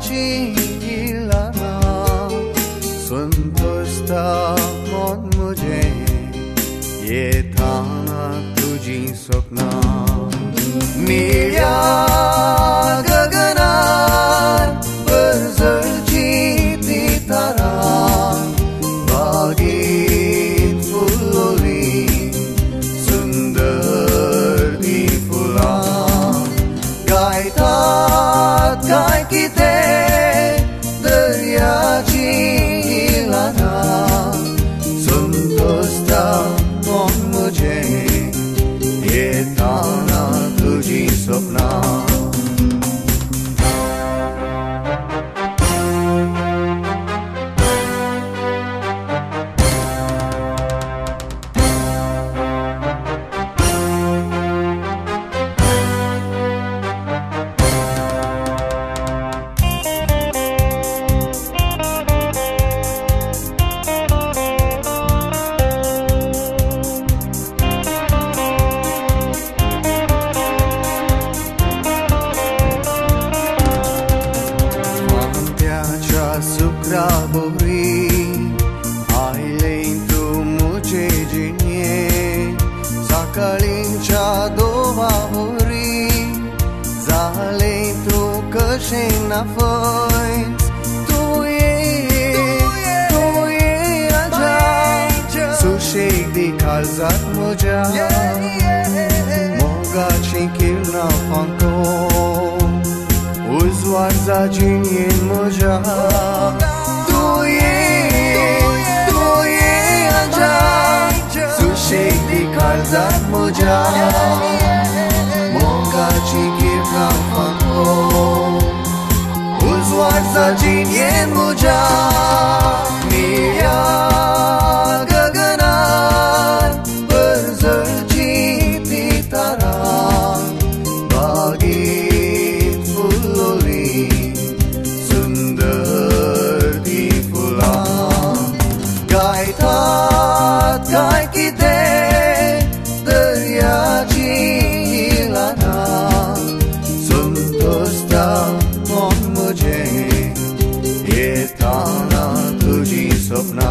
जिलाना संतोषता मन मुझे ये था ना तुझी स्वप्ना निया गगनात berzerjiti tara bagit fuloli sundar di fulan gai tat gai kite darya jilana संतोषता मन मुझे ये था ना तुझी Swapna Sukraburi Ailein tu muce jinie Zakalin cha dova huri Zalein tu cășin na făinți Tu e raja Sushik di kalzat muja Moga chinkil na fanko Uzvar za jinien muja Tu e raja Sushik di kalzat muja Moga chinkil na fanko Uzvar za jinien muja Niya gaganan berzerjiti tara Bagi Gai kite darya jilana संतोषता मन मुझे ये था ना तुझी Swapna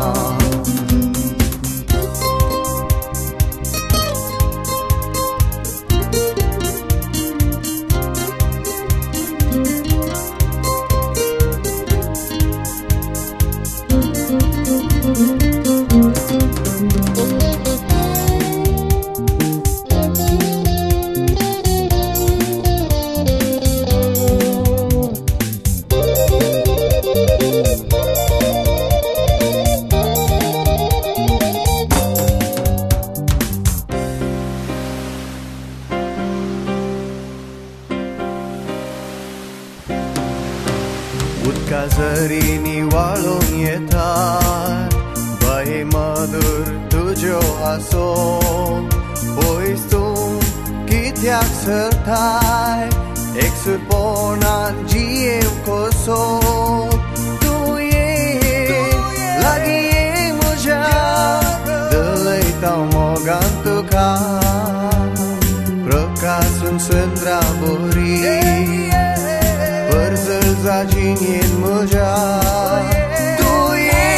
Utkazarini walong yetar Bae madur tujo aso Pois tu kitiak sertai Eksur ponan jiem koso Tu ye lagi ye muja Delay tau mogan tukar Prakasun sendra buri Berzerza jinien muja Tu ye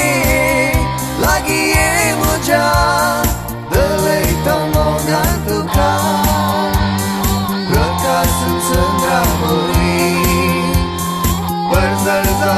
lagi ye muja Delay tau mogan tukar Prakasun sendra buri Berzerza